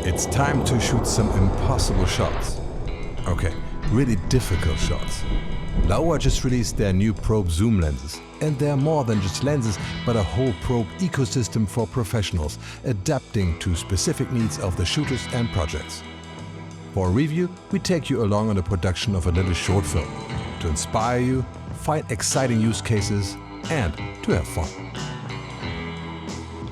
It's time to shoot some impossible shots. Okay, really difficult shots. Laowa just released their new probe zoom lenses. And they're more than just lenses, but a whole probe ecosystem for professionals, adapting to specific needs of the shooters and projects. For a review, we take you along on the production of a little short film, to inspire you, find exciting use cases, and to have fun.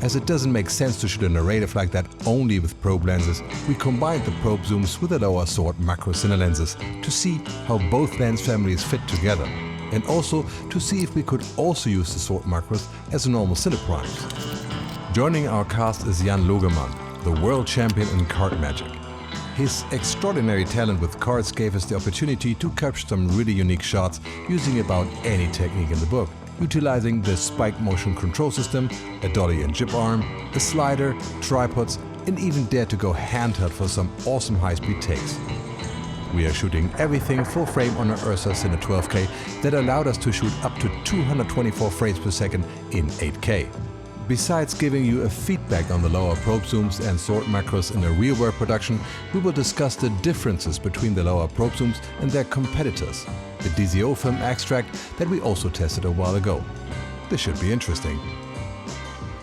As it doesn't make sense to shoot a narrative like that only with probe lenses, we combined the probe zooms with the Laowa Sword macro Cine lenses to see how both lens families fit together, and also to see if we could also use the Sword macros as normal Cine primes. Joining our cast is Jan Logemann, the world champion in card magic. His extraordinary talent with cards gave us the opportunity to capture some really unique shots using about any technique in the book, utilizing the spike motion control system, a dolly and jib arm, a slider, tripods, and even dared to go handheld for some awesome high-speed takes. We are shooting everything full frame on our Ursa Cine 12K that allowed us to shoot up to 224 frames per second in 8K. Besides giving you a feedback on the Laowa probe zooms and sword macros in a real-world production, we will discuss the differences between the Laowa probe zooms and their competitors, the DZO film X-Tract that we also tested a while ago. This should be interesting.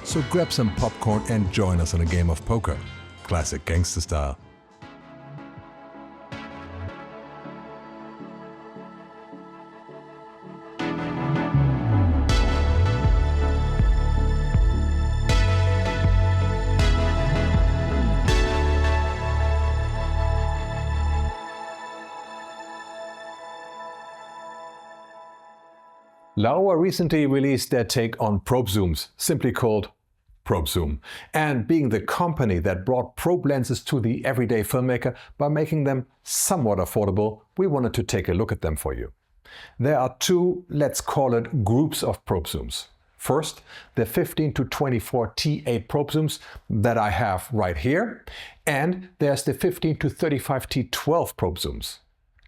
So grab some popcorn and join us on a game of poker, classic gangster style. Laowa recently released their take on probe zooms, simply called Probe Zoom. And being the company that brought probe lenses to the everyday filmmaker by making them somewhat affordable, we wanted to take a look at them for you. There are two, let's call it, groups of probe zooms. First, the 15 to 24 T8 probe zooms that I have right here, and there's the 15 to 35 T12 probe zooms.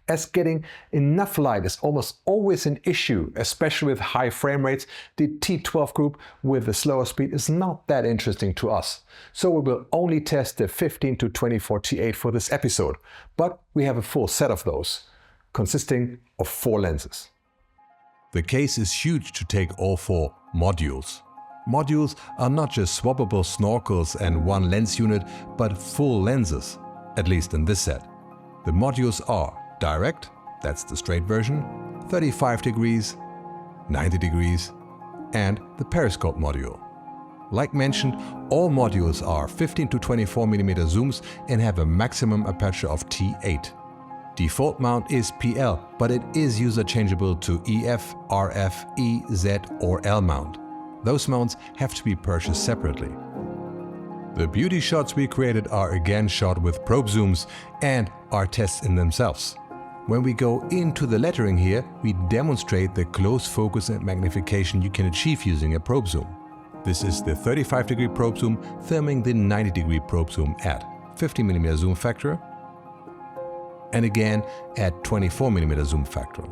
As getting enough light is almost always an issue, especially with high frame rates, the T12 group with the slower speed is not that interesting to us. So we will only test the 15 to 24 T8 for this episode, but we have a full set of those, consisting of 4 lenses. The case is huge to take all 4 modules. Modules are not just swappable snorkels and one lens unit, but full lenses, at least in this set. The modules are direct, that's the straight version, 35 degrees, 90 degrees, and the periscope module. Like mentioned, all modules are 15 to 24 mm zooms and have a maximum aperture of T8. Default mount is PL, but it is user changeable to EF, RF, E, Z or L mount. Those mounts have to be purchased separately. The beauty shots we created are again shot with probe zooms and are tests in themselves. When we go into the lettering here, we demonstrate the close focus and magnification you can achieve using a probe zoom. This is the 35 degree probe zoom filming the 90 degree probe zoom at 50 mm zoom factor and again at 24 mm zoom factor.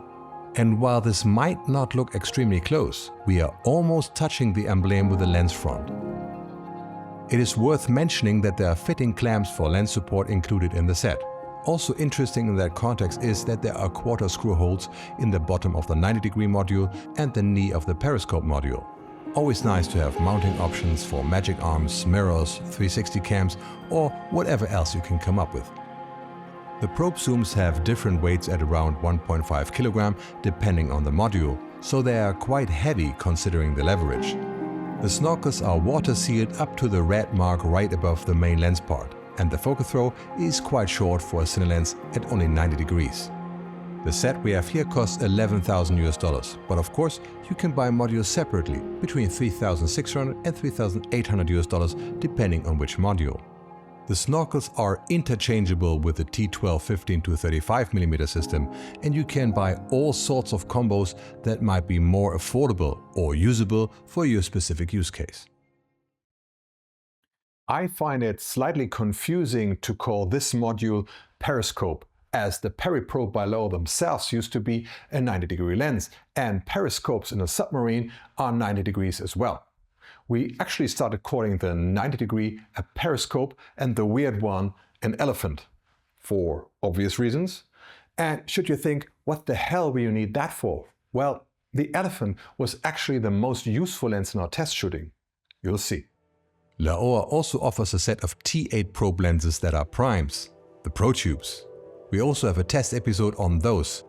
And while this might not look extremely close, we are almost touching the emblem with the lens front. It is worth mentioning that there are fitting clamps for lens support included in the set. Also interesting in that context is that there are quarter screw holes in the bottom of the 90 degree module and the knee of the periscope module. Always nice to have mounting options for magic arms, mirrors, 360 cams or whatever else you can come up with. The probe zooms have different weights at around 1.5 kg depending on the module, so they are quite heavy considering the leverage. The snorkels are water sealed up to the red mark right above the main lens part, and the focal throw is quite short for a Cine lens at only 90 degrees. The set we have here costs $11,000 but of course you can buy modules separately between $3,600 and $3,800 depending on which module. The snorkels are interchangeable with the T12 15 to 35 mm system, and you can buy all sorts of combos that might be more affordable or usable for your specific use case. I find it slightly confusing to call this module periscope, as the periprobe by Laowa themselves used to be a 90 degree lens, and periscopes in a submarine are 90 degrees as well. we actually started calling the 90-degree a periscope and the weird one an elephant, for obvious reasons. And should you think, what the hell will you need that for? Well, the elephant was actually the most useful lens in our test shooting. You'll see. Laowa also offers a set of T8 probe lenses that are primes, the Pro Tubes. We also have a test episode on those.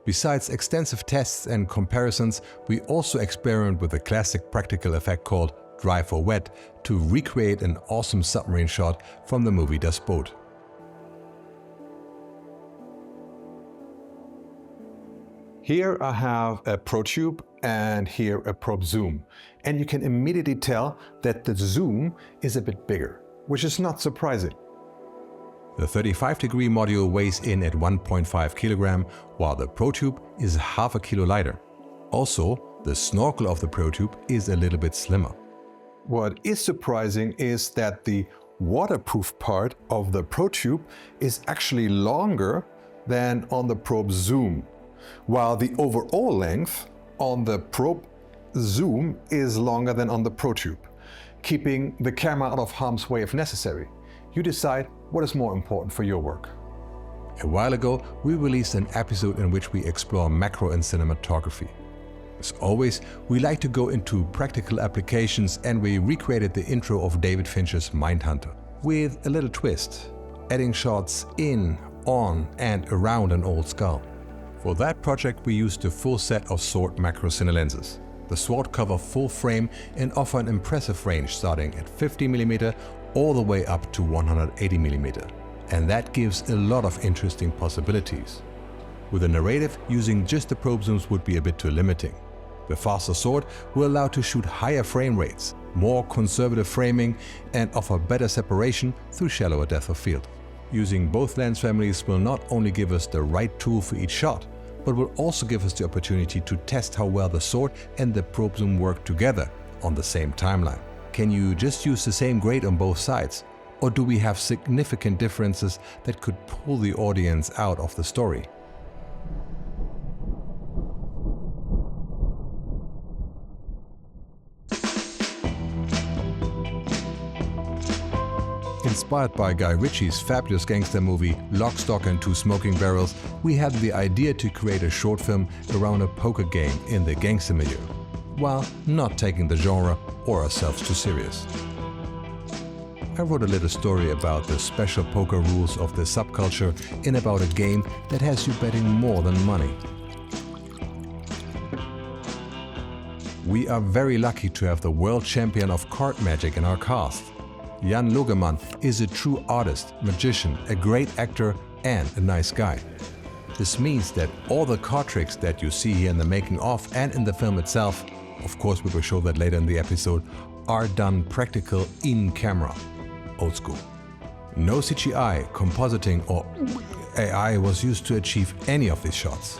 Besides extensive tests and comparisons, we also experiment with a classic practical effect called dry for wet to recreate an awesome submarine shot from the movie Das Boot. Here I have a Pro Tube and here a probe zoom. And you can immediately tell that the zoom is a bit bigger, which is not surprising. The 35-degree module weighs in at 1.5 kilogram, while the Pro Tube is half a kilo lighter. Also, the snorkel of the Pro Tube is a little bit slimmer. What is surprising is that the waterproof part of the Pro Tube is actually longer than on the probe zoom, while the overall length on the probe zoom is longer than on the Pro Tube, keeping the camera out of harm's way if necessary. You decide what is more important for your work. A while ago, we released an episode in which we explore macro and cinematography. As always, we like to go into practical applications, and we recreated the intro of David Fincher's Mindhunter with a little twist, adding shots in, on and around an old skull. For that project, we used the full set of Sword macro cine lenses. The Sword cover full frame and offer an impressive range starting at 50mm all the way up to 180mm. And that gives a lot of interesting possibilities. With a narrative, using just the probe zooms would be a bit too limiting. The faster Sword will allow to shoot higher frame rates, more conservative framing and offer better separation through shallower depth of field. Using both lens families will not only give us the right tool for each shot, but will also give us the opportunity to test how well the Sword and the probe zoom work together on the same timeline. Can you just use the same grade on both sides? Or do we have significant differences that could pull the audience out of the story? Inspired by Guy Ritchie's fabulous gangster movie Lock, Stock and Two Smoking Barrels, we had the idea to create a short film around a poker game in the gangster milieu, while not taking the genre or ourselves too serious. I wrote a little story about the special poker rules of the subculture in about a game that has you betting more than money. We are very lucky to have the world champion of card magic in our cast. Jan Logemann is a true artist, magician, a great actor and a nice guy. This means that all the card tricks that you see here in the making of and in the film itself, of course we will show that later in the episode, are done practical in camera, old school. No CGI, compositing or AI was used to achieve any of these shots.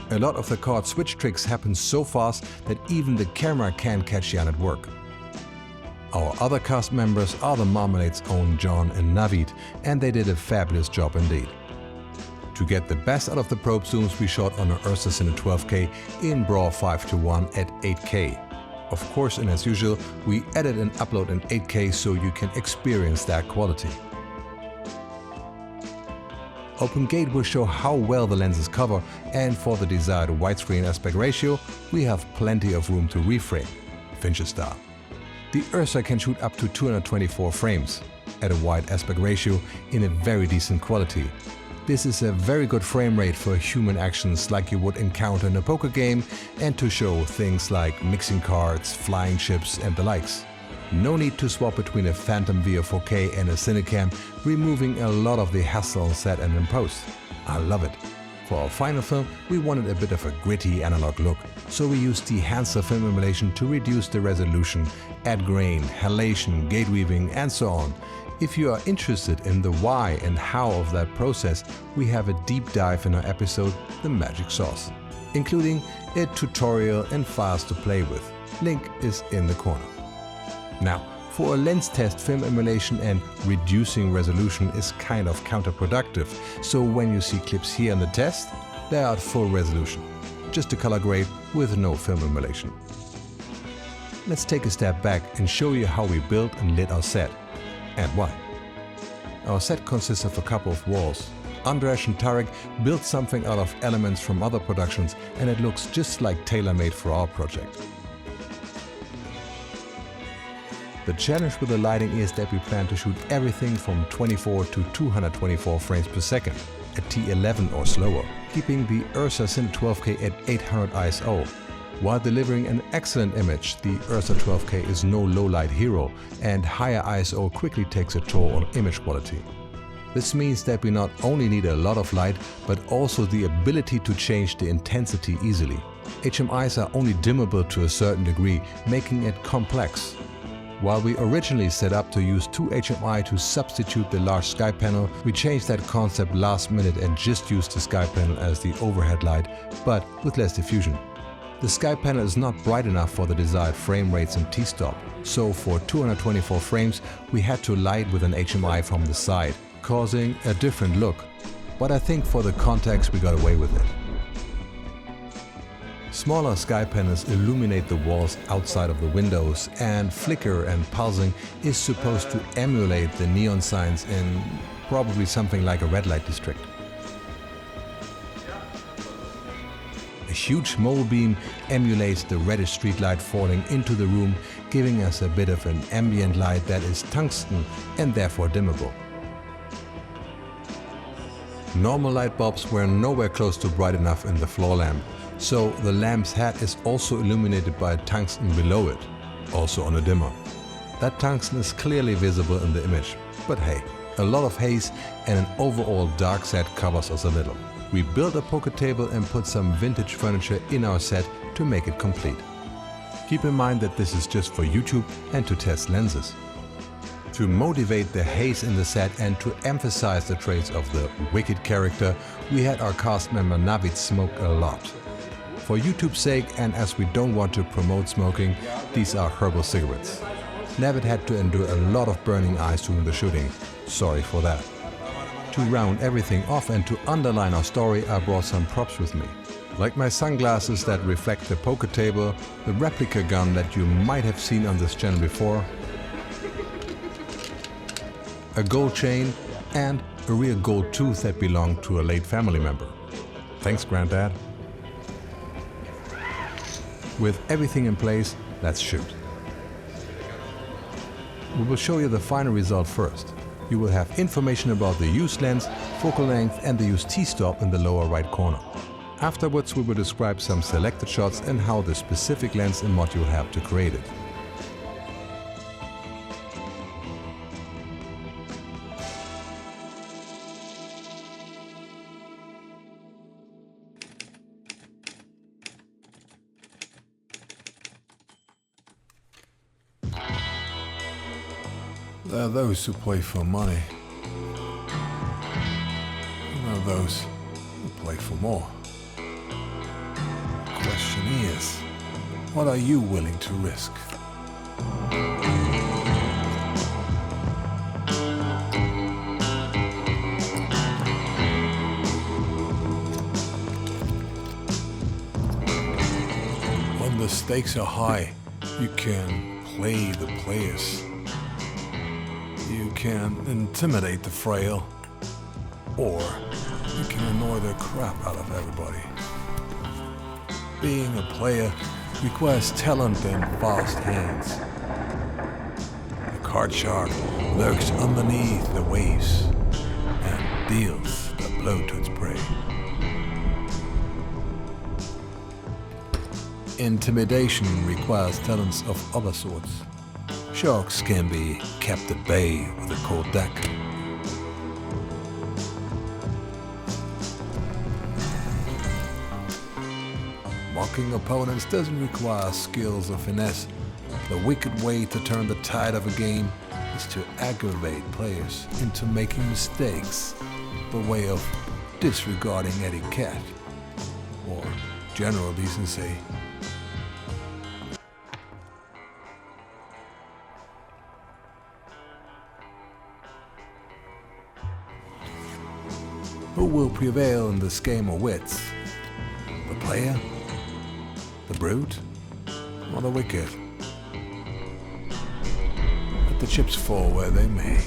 A lot of the card switch tricks happen so fast that even the camera can't catch Jan at work. Our other cast members are the Marmalade's own John and Navid, and they did a fabulous job indeed. To get the best out of the probe zooms, we shot on an Ursa Cine 12K in RAW 5:1 at 8K. Of course, and as usual, we edit and upload in 8K so you can experience that quality. OpenGate will show how well the lenses cover, and for the desired widescreen aspect ratio, we have plenty of room to reframe, Fincher style. The Ursa can shoot up to 224 frames at a wide aspect ratio in a very decent quality. This is a very good frame rate for human actions like you would encounter in a poker game and to show things like mixing cards, flying ships and the likes. No need to swap between a Phantom Via 4K and a Cinecam, removing a lot of the hassle on set and in post. I love it. For our final film, we wanted a bit of a gritty analog look, so we used the Hansa film emulation to reduce the resolution, add grain, halation, gate weaving and so on. If you are interested in the why and how of that process, we have a deep dive in our episode The Magic Sauce, including a tutorial and files to play with. Link is in the corner. Now, for a lens test, film emulation and reducing resolution is kind of counterproductive, so when you see clips here in the test, they are at full resolution, just a color grade with no film emulation. let's take a step back and show you how we built and lit our set, and why. Our set consists of a couple of walls. Andras and Tarek built something out of elements from other productions, and it looks just like tailor-made for our project. The challenge with the lighting is that we plan to shoot everything from 24 to 224 frames per second, at T11 or slower, keeping the Ursa Cine 12K at 800 ISO. While delivering an excellent image, the Ursa 12K is no low-light hero, and higher ISO quickly takes a toll on image quality. This means that we not only need a lot of light, but also the ability to change the intensity easily. HMIs are only dimmable to a certain degree, making it complex. While we originally set up to use 2 HMI to substitute the large sky panel, we changed that concept last minute and just used the sky panel as the overhead light, but with less diffusion. The sky panel is not bright enough for the desired frame rates and T-stop, so for 224 frames we had to light with an HMI from the side, causing a different look, but I think for the context we got away with it. Smaller sky panels illuminate the walls outside of the windows, and flicker and pulsing is supposed to emulate the neon signs in probably something like a red light district. A huge mole beam emulates the reddish street light falling into the room, giving us a bit of an ambient light that is tungsten and therefore dimmable. Normal light bulbs were nowhere close to bright enough in the floor lamp, so the lamp's head is also illuminated by tungsten below it, also on a dimmer. That tungsten is clearly visible in the image, but hey, a lot of haze and an overall dark set covers us a little. We built a poker table and put some vintage furniture in our set to make it complete. Keep in mind that this is just for YouTube and to test lenses. To motivate the haze in the set and to emphasize the traits of the wicked character, we had our cast member Navid smoke a lot. For YouTube's sake, and as we don't want to promote smoking, these are herbal cigarettes. Navid had to endure a lot of burning eyes during the shooting. Sorry for that. To round everything off and to underline our story, I brought some props with me. Like my sunglasses that reflect the poker table, the replica gun that you might have seen on this channel before, a gold chain, and a real gold tooth that belonged to a late family member. Thanks, Granddad. With everything in place, let's shoot. We will show you the final result first. You will have information about the used lens, focal length and the used T-stop in the lower right corner. Afterwards we will describe some selected shots and how the specific lens and module have to create it. There are those who play for money. And there are those who play for more. The question is, what are you willing to risk? When the stakes are high, you can play the players. You can intimidate the frail, or you can annoy the crap out of everybody. Being a player requires talent and fast hands. The card shark lurks underneath the waves and deals the blow to its prey. Intimidation requires talents of other sorts. Sharks can be kept at bay with a cold deck. Mocking opponents doesn't require skills or finesse. The wicked way to turn the tide of a game is to aggravate players into making mistakes by way of disregarding etiquette or general decency. Who will prevail in this game of wits? The player? The brute? Or the wicked? chips fall where they may.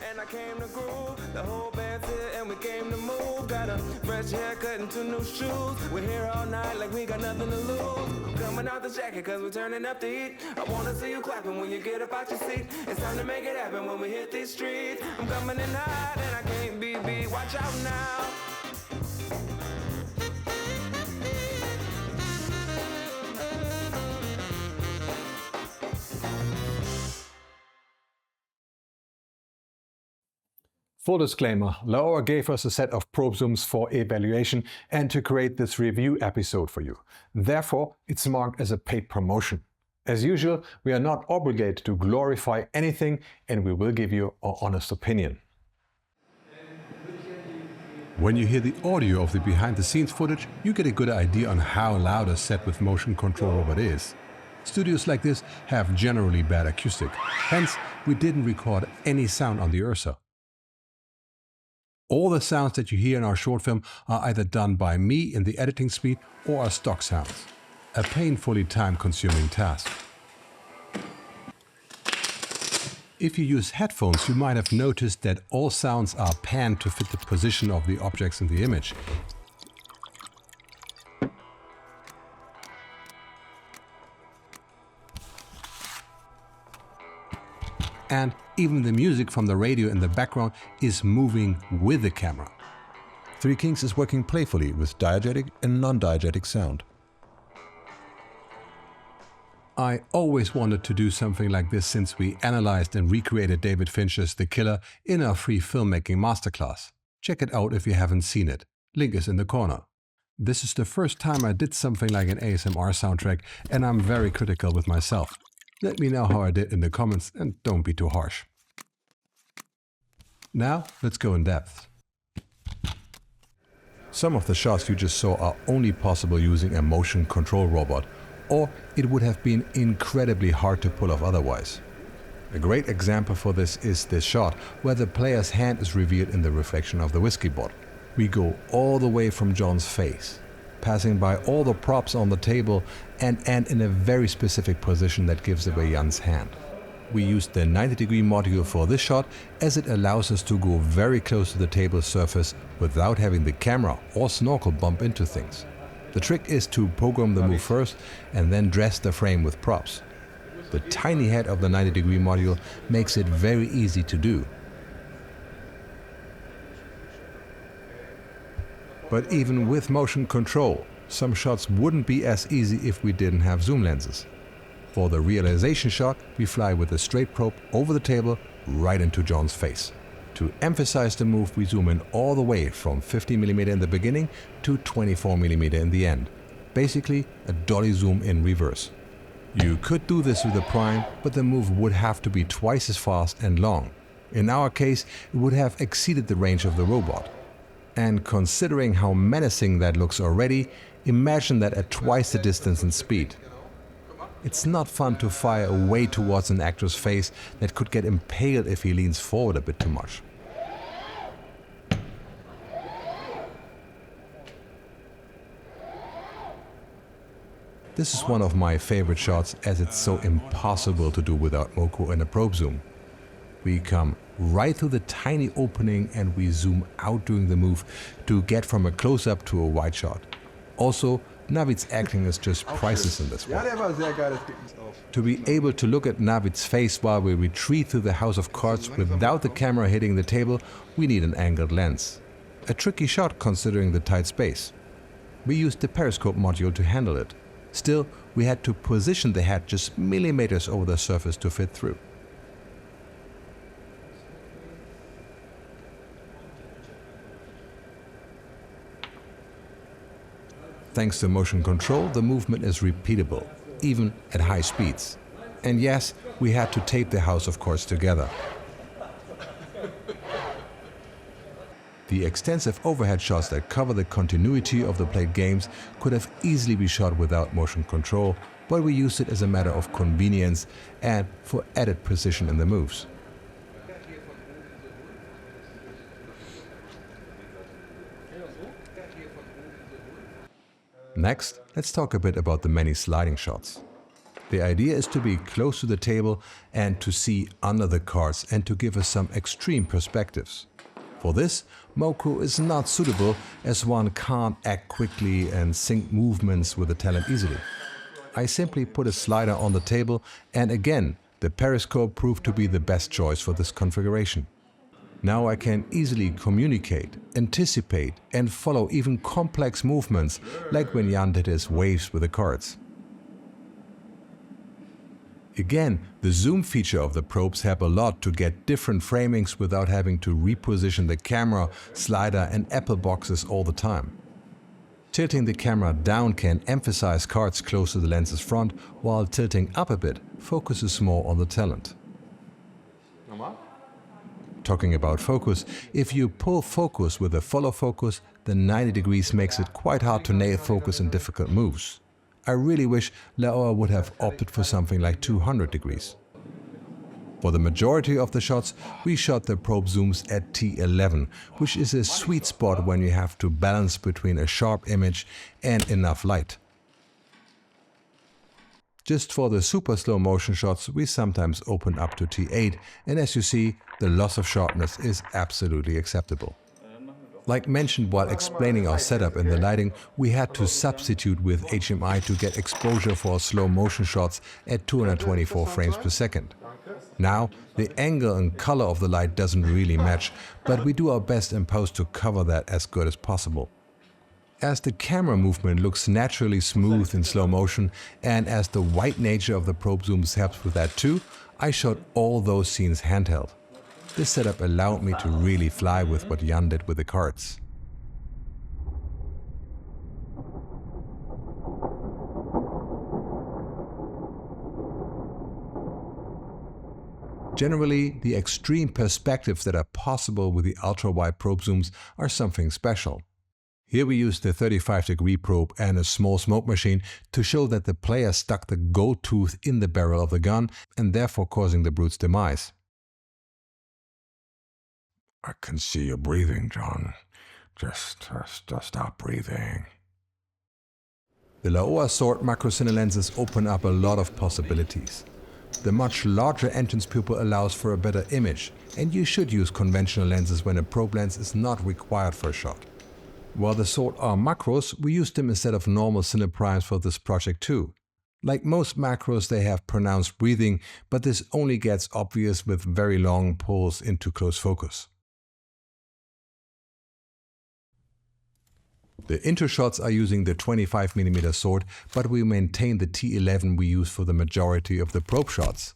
And I came to groove, the whole band's here and we came to move. Got a fresh haircut and 2 new shoes. We're here all night like we got nothing to lose. I'm coming out the jacket cause we're turning up the heat. I wanna see you clapping when you get up out your seat. It's time to make it happen when we hit these streets. I'm coming in hot and I can't be beat. Watch out now. Full disclaimer, Laowa gave us a set of probe zooms for evaluation and to create this review episode for you. Therefore, it's marked as a paid promotion. As usual, we are not obligated to glorify anything and we will give you our honest opinion. When you hear the audio of the behind-the-scenes footage, you get a good idea on how loud a set with motion control robot is. Studios like this have generally bad acoustic, hence we didn't record any sound on the Ursa. All the sounds that you hear in our short film are either done by me in the editing suite or are stock sounds. A painfully time-consuming task. If you use headphones, you might have noticed that all sounds are panned to fit the position of the objects in the image. And even the music from the radio in the background is moving with the camera. Three Kings is working playfully with diegetic and non-diegetic sound. I always wanted to do something like this since we analyzed and recreated David Fincher's The Killer in our free filmmaking masterclass. Check it out if you haven't seen it. Link is in the corner. This is the first time I did something like an ASMR soundtrack and I'm very critical with myself. Let me know how I did in the comments and don't be too harsh. Now, let's go in depth. Some of the shots you just saw are only possible using a motion control robot, or it would have been incredibly hard to pull off otherwise. A great example for this is this shot, where the player's hand is revealed in the reflection of the whiskey bottle. We go all the way from John's face. passing by all the props on the table and end in a very specific position that gives away Jan's hand. We used the 90-degree module for this shot as it allows us to go very close to the table surface without having the camera or snorkel bump into things. The trick is to program the move first and then dress the frame with props. The tiny head of the 90-degree module makes it very easy to do. But even with motion control, some shots wouldn't be as easy if we didn't have zoom lenses. For the realization shot, we fly with a straight probe over the table right into John's face. To emphasize the move, we zoom in all the way from 50mm in the beginning to 24mm in the end. Basically, a dolly zoom in reverse. You could do this with a prime, but the move would have to be twice as fast and long. In our case, it would have exceeded the range of the robot. And considering how menacing that looks already, imagine that at twice the distance and speed. It's not fun to fire away towards an actor's face that could get impaled if he leans forward a bit too much. This is one of my favorite shots as it's so impossible to do without Moko and a probe zoom. We come right through the tiny opening and we zoom out during the move to get from a close-up to a wide shot. Also, Navid's acting is just priceless in this one. To be able to look at Navid's face while we retreat through the house of cards without the camera hitting the table, we need an angled lens. A tricky shot considering the tight space. We used the periscope module to handle it. Still, we had to position the head just millimeters over the surface to fit through. Thanks to motion control, the movement is repeatable, even at high speeds. And yes, we had to tape the house of cards together. The extensive overhead shots that cover the continuity of the played games could have easily been shot without motion control, but we used it as a matter of convenience and for added precision in the moves. Next, let's talk a bit about the many sliding shots. The idea is to be close to the table and to see under the cards and to give us some extreme perspectives. For this, Moko is not suitable as one can't act quickly and sync movements with the talent easily. I simply put a slider on the table and again, the periscope proved to be the best choice for this configuration. Now I can easily communicate, anticipate and follow even complex movements like when Jan did his waves with the cards. Again, the zoom feature of the probes help a lot to get different framings without having to reposition the camera, slider and apple boxes all the time. Tilting the camera down can emphasize cards close to the lens's front, while tilting up a bit focuses more on the talent. Talking about focus, if you pull focus with a follow focus, then 90 degrees makes it quite hard to nail focus in difficult moves. I really wish Laowa would have opted for something like 200 degrees. For the majority of the shots, we shot the probe zooms at T11, which is a sweet spot when you have to balance between a sharp image and enough light. Just for the super slow motion shots, we sometimes open up to T8, and as you see, the loss of sharpness is absolutely acceptable. Like mentioned while explaining our setup in the lighting, we had to substitute with HMI to get exposure for slow motion shots at 224 frames per second. Now, the angle and color of the light doesn't really match, but we do our best in post to cover that as good as possible. As the camera movement looks naturally smooth in slow motion, and as the white nature of the probe zooms helps with that too, I shot all those scenes handheld. This setup allowed me to really fly with what Jan did with the cards. Generally, the extreme perspectives that are possible with the ultra-wide probe zooms are something special. Here we used the 35-degree probe and a small smoke machine to show that the player stuck the gold tooth in the barrel of the gun and therefore causing the brute's demise. I can see you breathing, John. Just stop breathing. The Laowa Sword macro cine lenses open up a lot of possibilities. The much larger entrance pupil allows for a better image, and you should use conventional lenses when a probe lens is not required for a shot. While the Sword are macros, we used them instead of normal cine primes for this project too. Like most macros, they have pronounced breathing, but this only gets obvious with very long pulls into close focus. The intro shots are using the 25mm Sword, but we maintain the T11 we use for the majority of the probe shots.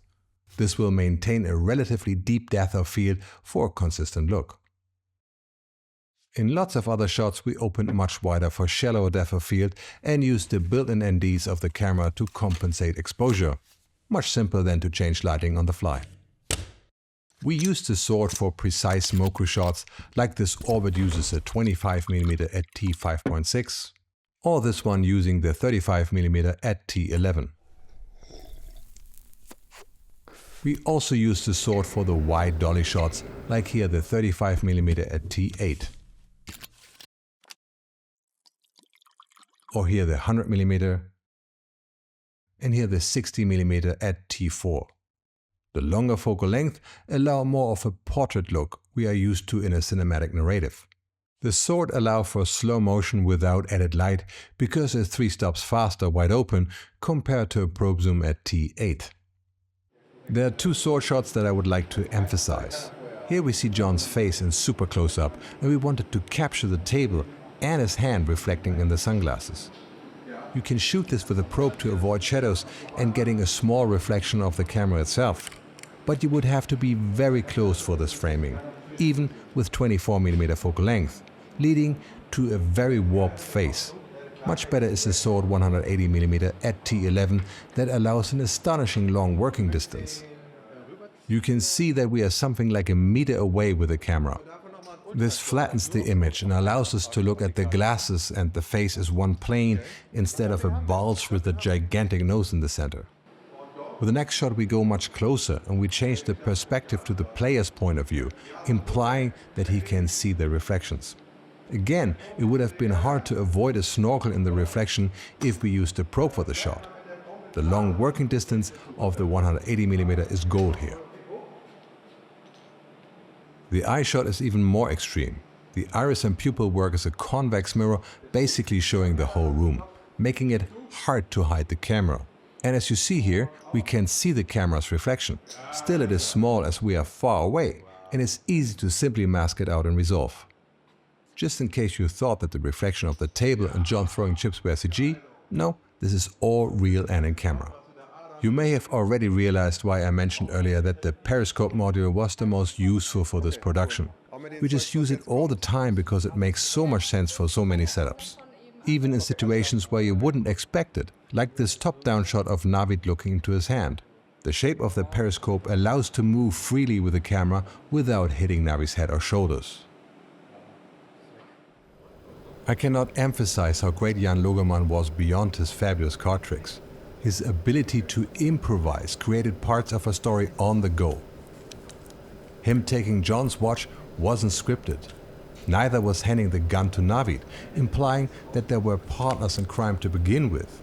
This will maintain a relatively deep depth of field for a consistent look. In lots of other shots we opened much wider for shallower depth of field and used the built-in NDs of the camera to compensate exposure. Much simpler than to change lighting on the fly. We used the Sword for precise macro shots, like this orbit uses a 25mm at t5.6, or this one using the 35mm at t11. We also used the Sword for the wide dolly shots, like here the 35mm at t8. Or here the 100mm, and here the 60mm at t4. The longer focal length allow more of a portrait look we are used to in a cinematic narrative. The Sword allow for slow motion without added light because it's 3 stops faster wide open compared to a probe zoom at t8. There are 2 Sword shots that I would like to emphasize. Here we see John's face in super close-up, and we wanted to capture the table and his hand reflecting in the sunglasses. You can shoot this with a probe to avoid shadows and getting a small reflection of the camera itself. But you would have to be very close for this framing, even with 24mm focal length, leading to a very warped face. Much better is the Sword 180mm at t11 that allows an astonishing long working distance. You can see that we are something like a meter away with the camera. This flattens the image and allows us to look at the glasses and the face as one plane instead of a bulge with a gigantic nose in the center. With the next shot we go much closer and we change the perspective to the player's point of view, implying that he can see the reflections. Again, it would have been hard to avoid a snorkel in the reflection if we used a probe for the shot. The long working distance of the 180mm is gold here. The eye shot is even more extreme. The iris and pupil work as a convex mirror, basically showing the whole room, making it hard to hide the camera. And as you see here, we can see the camera's reflection. Still, it is small as we are far away, and it's easy to simply mask it out and resolve. Just in case you thought that the reflection of the table and John throwing chips were CG, no, this is all real and in camera. You may have already realized why I mentioned earlier that the periscope module was the most useful for this production. We just use it all the time because it makes so much sense for so many setups. Even in situations where you wouldn't expect it, like this top-down shot of Navid looking into his hand. The shape of the periscope allows to move freely with the camera without hitting Navid's head or shoulders. I cannot emphasize how great Jan Logemann was beyond his fabulous card tricks. His ability to improvise created parts of a story on the go. Him taking John's watch wasn't scripted. Neither was handing the gun to Navid, implying that there were partners in crime to begin with,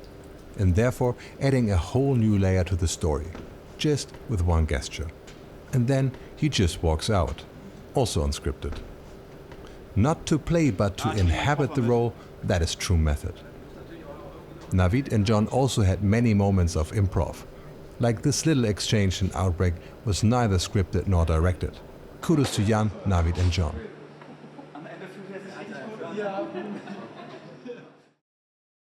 and therefore adding a whole new layer to the story, just with one gesture. And then he just walks out, also unscripted. Not to play but to inhabit the role, that is true method. Navid and John also had many moments of improv. Like this little exchange in Outbreak was neither scripted nor directed. Kudos to Jan, Navid and John.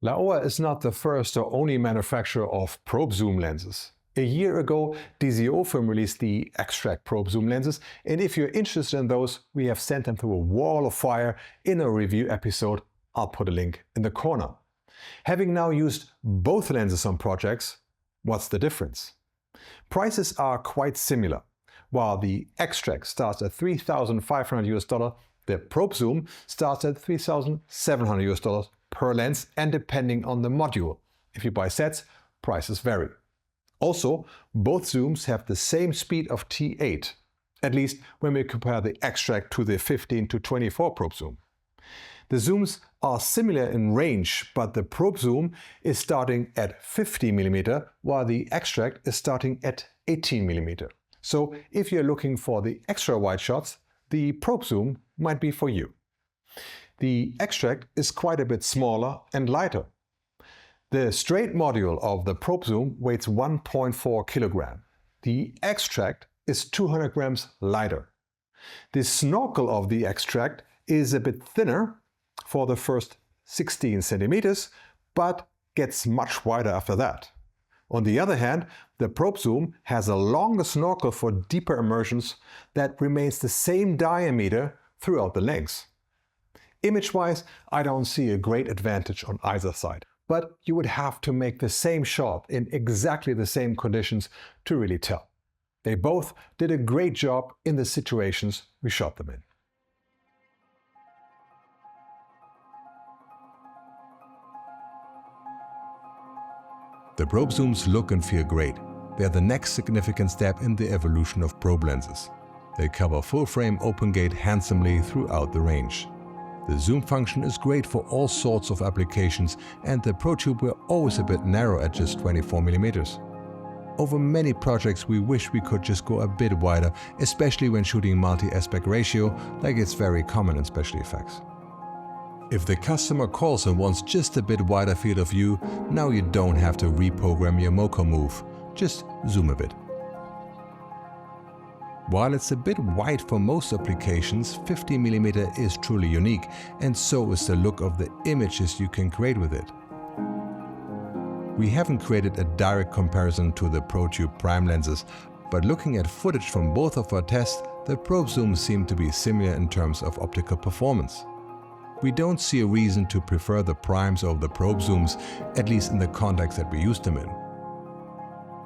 Laowa is not the first or only manufacturer of probe zoom lenses. A year ago, DZO Film released the X-Tract probe zoom lenses, and if you're interested in those, we have sent them through a wall of fire in a review episode. I'll put a link in the corner. Having now used both lenses on projects, what's the difference? Prices are quite similar. While the X-Tract starts at $3,500, the probe zoom starts at $3,700 per lens, and depending on the module. If you buy sets, prices vary. Also, both zooms have the same speed of T8, at least when we compare the X-Tract to the 15 to 24 probe zoom. The zooms are similar in range, but the probe zoom is starting at 50mm while the X-Tract is starting at 18mm. So if you're looking for the extra wide shots, the probe zoom might be for you. The X-Tract is quite a bit smaller and lighter. The straight module of the probe zoom weighs 1.4 kg. The X-Tract is 200 grams lighter. The snorkel of the X-Tract is a bit thinner for the first 16 centimeters, but gets much wider after that. On the other hand, the probe zoom has a longer snorkel for deeper immersions that remains the same diameter throughout the length. Image-wise, I don't see a great advantage on either side, but you would have to make the same shot in exactly the same conditions to really tell. They both did a great job in the situations we shot them in. The probe zooms look and feel great. They are the next significant step in the evolution of probe lenses. They cover full-frame open gate handsomely throughout the range. The zoom function is great for all sorts of applications, and the ProTube were always a bit narrow at just 24mm. Over many projects we wish we could just go a bit wider, especially when shooting multi-aspect ratio, like it's very common in special effects. If the customer calls and wants just a bit wider field of view, now you don't have to reprogram your MoCo move, just zoom a bit. While it's a bit wide for most applications, 50mm is truly unique, and so is the look of the images you can create with it. We haven't created a direct comparison to the ProTube prime lenses, but looking at footage from both of our tests, the probe zooms seem to be similar in terms of optical performance. We don't see a reason to prefer the primes over the probe zooms, at least in the context that we used them in.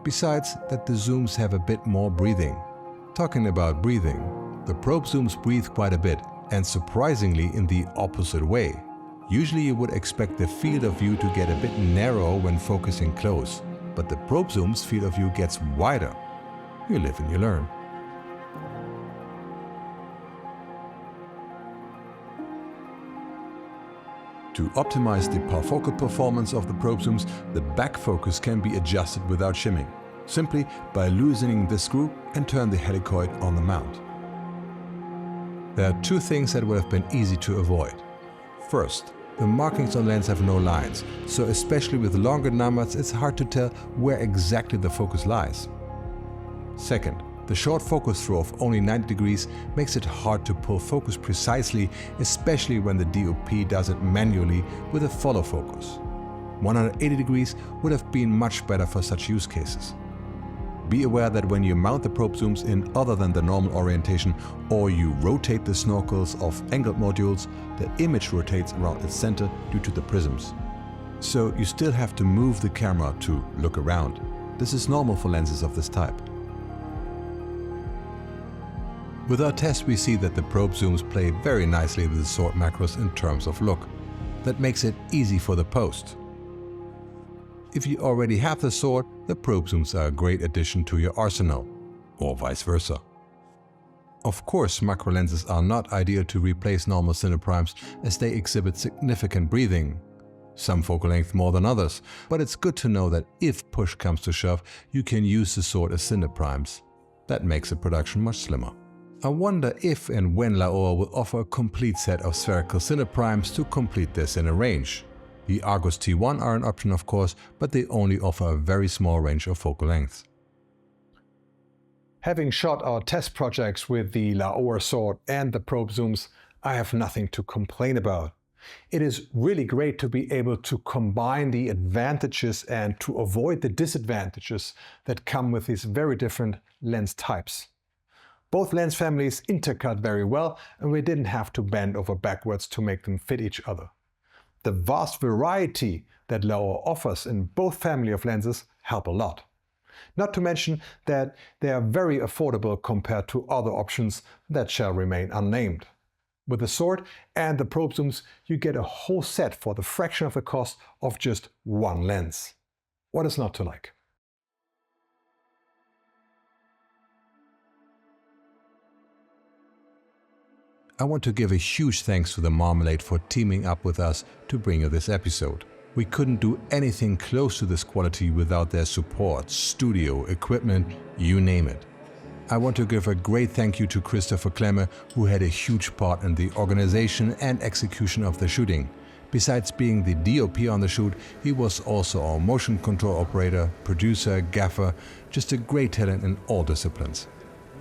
Besides that, the zooms have a bit more breathing. Talking about breathing, the probe zooms breathe quite a bit, and surprisingly in the opposite way. Usually you would expect the field of view to get a bit narrower when focusing close, but the probe zoom's field of view gets wider. You live and you learn. To optimize the parfocal performance of the probe zooms, the back focus can be adjusted without shimming, simply by loosening the screw and turn the helicoid on the mount. There are two things that would have been easy to avoid. First, the markings on lens have no lines, so especially with longer numbers it's hard to tell where exactly the focus lies. Second, the short focus throw of only 90 degrees makes it hard to pull focus precisely, especially when the DOP does it manually with a follow focus. 180 degrees would have been much better for such use cases. Be aware that when you mount the probe zooms in other than the normal orientation, or you rotate the snorkels of angled modules, the image rotates around its center due to the prisms. So you still have to move the camera to look around. This is normal for lenses of this type. With our test we see that the probe zooms play very nicely with the sword macros in terms of look. That makes it easy for the post. If you already have the sword, the probe zooms are a great addition to your arsenal, or vice versa. Of course, macro lenses are not ideal to replace normal cineprimes as they exhibit significant breathing. Some focal length more than others, but it's good to know that if push comes to shove, you can use the sword as cineprimes. That makes the production much slimmer. I wonder if and when Laowa will offer a complete set of spherical cineprimes to complete their cine range. The Argus T1 are an option of course, but they only offer a very small range of focal length. Having shot our test projects with the Laowa sword and the probe zooms, I have nothing to complain about. It is really great to be able to combine the advantages and to avoid the disadvantages that come with these very different lens types. Both lens families intercut very well, and we didn't have to bend over backwards to make them fit each other. The vast variety that Laowa offers in both family of lenses help a lot. Not to mention that they are very affordable compared to other options that shall remain unnamed. With the sword and the probe zooms, you get a whole set for the fraction of the cost of just one lens. What is not to like? I want to give a huge thanks to the Marmalade for teaming up with us to bring you this episode. We couldn't do anything close to this quality without their support, studio, equipment, you name it. I want to give a great thank you to Christopher Klemme, who had a huge part in the organization and execution of the shooting. Besides being the DOP on the shoot, he was also our motion control operator, producer, gaffer, just a great talent in all disciplines.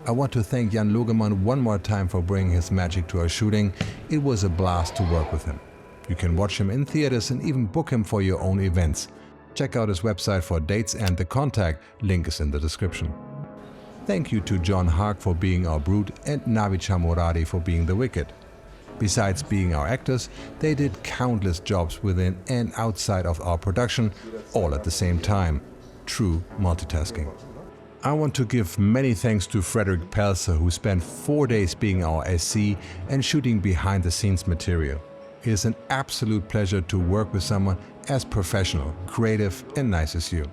I want to thank Jan Logemann one more time for bringing his magic to our shooting. It was a blast to work with him. You can watch him in theaters and even book him for your own events. Check out his website for dates and the contact link is in the description. Thank you to John Hark for being our Brute and Navicha Moradi for being the Wicked. Besides being our actors, they did countless jobs within and outside of our production, all at the same time. True multitasking. I want to give many thanks to Frederick Pelser, who spent 4 days being our SC and shooting behind the scenes material. It is an absolute pleasure to work with someone as professional, creative and nice as you.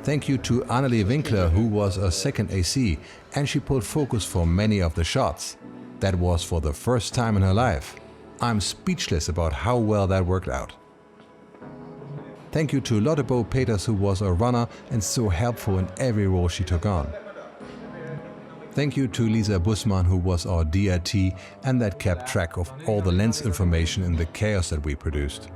Thank you to Annelie Winkler, who was a second AC, and she pulled focus for many of the shots. That was for the first time in her life. I'm speechless about how well that worked out. Thank you to Lotte Bo Peters, who was a runner and so helpful in every role she took on. Thank you to Lisa Bussmann, who was our DRT and that kept track of all the lens information in the chaos that we produced.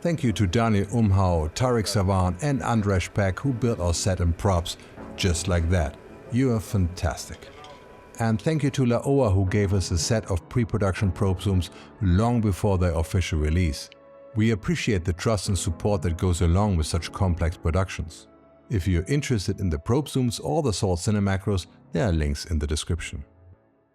Thank you to Daniel Umhau, Tarek Savan and Andrzej Peck, who built our set and props just like that. You are fantastic. And thank you to Laowa, who gave us a set of pre-production probe zooms long before their official release. We appreciate the trust and support that goes along with such complex productions. If you're interested in the probe zooms or the Salt Cine macros, there are links in the description.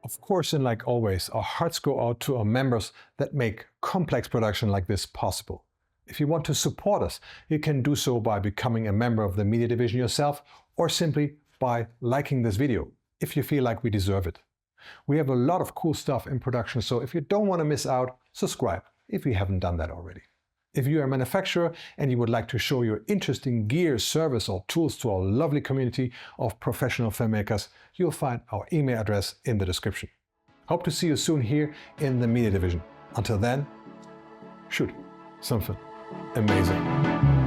Of course, and like always, our hearts go out to our members that make complex production like this possible. If you want to support us, you can do so by becoming a member of the media division yourself, or simply by liking this video, if you feel like we deserve it. We have a lot of cool stuff in production, so if you don't want to miss out, subscribe if you haven't done that already. If you are a manufacturer and you would like to show your interesting gear, service or tools to our lovely community of professional filmmakers, you'll find our email address in the description. Hope to see you soon here in the media division. Until then, shoot something amazing.